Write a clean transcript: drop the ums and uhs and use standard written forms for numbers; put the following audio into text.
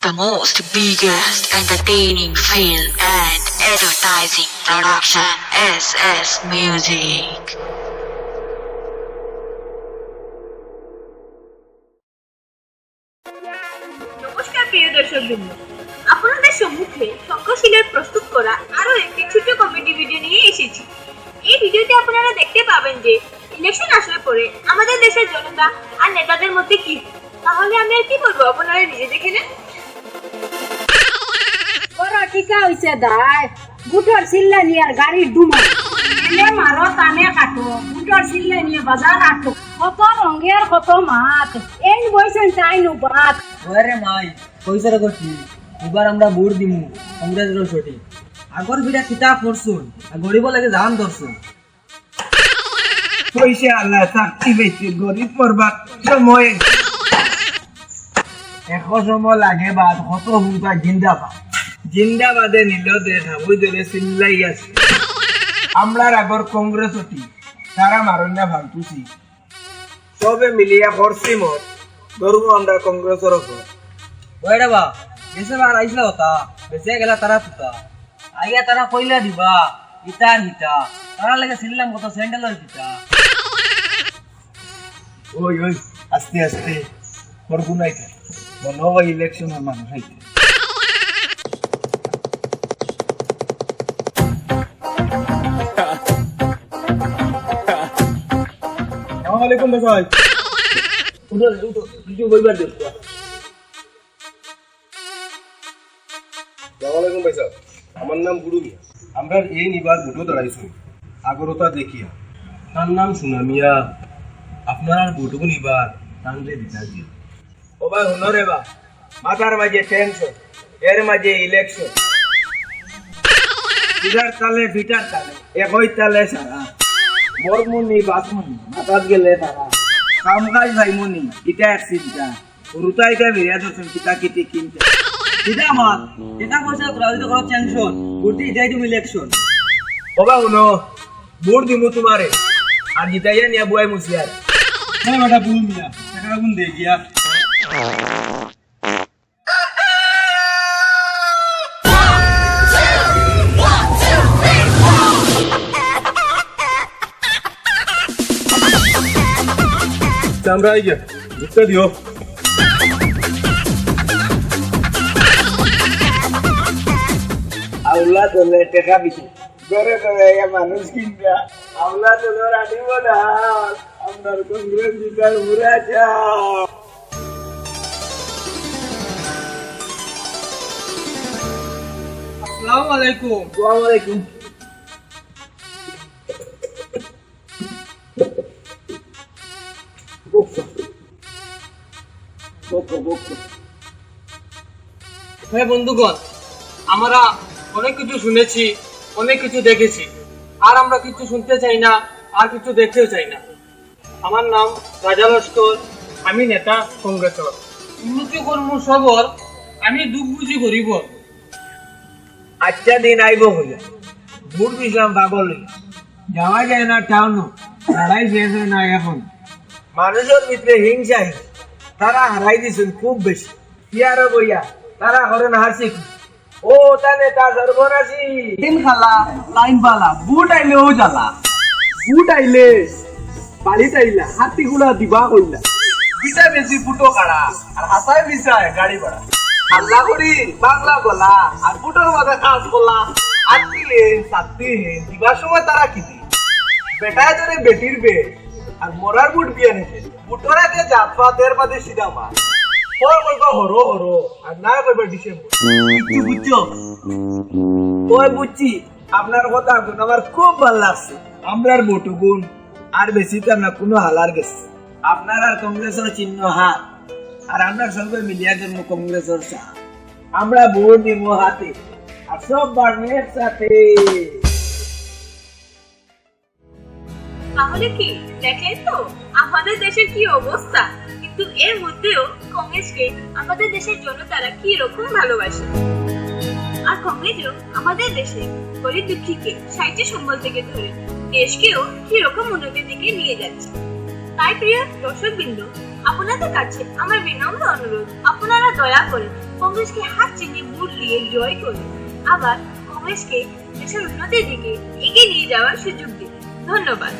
The most biggest entertaining film and advertising production, SS Music. নমস্কার প্রিয় দর্শকবৃন্দ, আপনাদের সম্মুখে শঙ্করশীলের প্রস্তুত করা আরো একটি ছোট কমেডি ভিডিও নিয়ে এসেছি। এই ভিডিওতে আপনারা দেখতে পাবেন যে ইলেকশন আসলে পরে আমাদের দেশের জনতা আর নেতাদের মধ্যে কি। তাহলে আমি আর কি বলবো, আপনারা নিজে দেখে নেন। ওরা টিকা হইছে দায় বুটর সিল্লা নিয়ে আর গাড়ি ডুমা এনে মারো টানে কাটো বুটর সিল্লা নিয়ে বাজার আটো কত রঙের কত মাত এই বইছেন তাই নুবাত ওরে মাই কইছরে গটি এবার আমরা ভোট দিমু কংগ্রেসের সঠিক আগর বিটা কিতাব পড়ছুন আর গরিব লাগে জান ধরছুন পয়সা আল্লাহ চাকরি বেশি গরিব পড়বার সময় এখন সময় লাগে বাদ কত হুঙ্কা জিন্দাবাদ জিন্দাবাদে নিল দেশ হাবুই ধরে চিল্লাই আছে আমরা আগর কংগ্রেস হতি তারা মারণ না ভাবতুছি সবে মিলিয়া করছি মত ধরবো আমরা কংগ্রেসের ওপর ওরে বা বেসে বার আইসলা হতা বেসে গেলা তারা তুতা আইয়া তারা কইলা দিবা ইতার হিতা তারা লাগে সিল্লাম কত স্যান্ডেলের হিতা ওই ওই আস্তে আস্তে করবো নাই মনে হয় ইলেকশনের মানুষ হইতে আসসালামাইকুম ভাই উঠো উঠো কিছু বইবার দিও আসসালামাইকুম ভাই সাহেব, আমার নাম গুরু মিয়া। আমরা এই নিবার ভোটও দাঁড়াইছো আগরতা দেখিয়া। তার নাম সুনা মিয়া। আপনার ভোটও নিবার টানলে দিতা দিয়ে ও ভাই হুনরে বা মাথার মাঝে টেনশন এর মাঝে ইলেকশন ফিটার তালে একই তালে সারা মরমুনি বাসমুনি মাথাত গেলে তারা কাম কাজ ভাই মুনি ইটা এক চিন্তা রুতা ইটা বেরিয়া ধরছেন কিতা কিটি কিনতে দিদা আমার এটা কইছে রাজনীতি করার টেনশন ভোট যাই তুমি ইলেকশন ও ভাই হুনো ভোট দিমু তোমারে আর জিতাইয়া নিয়া বুয়াই মুসিয়ার হ্যাঁ বেটা গুরু মিয়া টাকা গুন দে গিয়া আমরা আই গিয়া ঢুকতে দিও আউলা দলে টেকা বিছে গরে গরে ইয়া মানুষ কিনবা আউলা দলে রানিব না আমরা কংগ্রেস জিতার মুরাজা আসসালামু আলাইকুম আসসালামু আলাইকুম হ্যাঁ বন্ধুগণ, আমরা অনেক কিছু শুনেছি, অনেক কিছু দেখেছি, আর আমরা কিছু শুনতে চাই না, আর কিছু দেখতেও চাই না। আমার নাম রাজা লস্কর, আমি নেতা কংগ্রেসের। উন্নতি কর্ম সবর, আমি দুঃখ বুঝি করিব। আচ্ছা দিন আইব হইয়া ভোট দিলাম পাগল যাওয়া যায় না টাউন লড়াই শেষ হয় না এখন মানুষের ভিতরে হিংসা তারা হারাই দিছেন খুব বেশি কি আরো বইয়া তারা করেন হাসি ও তানে তা সর্বনাশী দিন খালা লাইন পালা বুট আইলে ও জ্বালা বুট আইলে বাড়িতে আইলা হাতি গুলা দিবা কইলা বিটা বেশি ফুটো কাড়া আর হাসাই বিছায় গাড়ি ভাড়া আল্লাহ করি বাংলা বলা আর ফুটোর মাঝে কাজ করলা আটকিলে সাথে দিবার সময় তারা কি দি বেটায় ধরে বেটির বে আর মরার বুট বিয়ে নেছে বুটোরা যে জাত পাতের বাদে সিধা মার ওই কইবা হরো হরো আর না কইবা ডিসেম্বর কি বুঝছো ওই বুঝছি আপনার কথা গুণ আমার খুব ভালো লাগছে আমরার বটু গুণ আর বেশি তো না কোনো হালার গেছে আপনার আর কংগ্রেসের চিহ্ন হাত আর আমরা সবাই মিলিয়া জন্য কংগ্রেসের চা আমরা ভোট দিব হাতে আর সব বাড়নের সাথে তাহলে কি দেখলেন তো আমাদের দেশের কি অবস্থা, কিন্তু এর মধ্যেও কংগ্রেসকে আমাদের দেশের জনতারা কি রকম ভালোবাসে। আর কংগ্রেসও আমাদের দেশে গরিব দুঃখীকে সাহিত্য সম্বল থেকে ধরে দেশকেও কি রকম উন্নতির দিকে নিয়ে যাচ্ছে। তাই প্রিয় দর্শকবৃন্দ, আপনাদের কাছে আমার বিনম্র অনুরোধ, আপনারা দয়া করে কংগ্রেসকে হাত চিহ্নে ভোট দিয়ে জয় করে আবার কংগ্রেসকে দেশের উন্নতির দিকে এগিয়ে নিয়ে যাওয়ার সুযোগ দিন। ধন্যবাদ।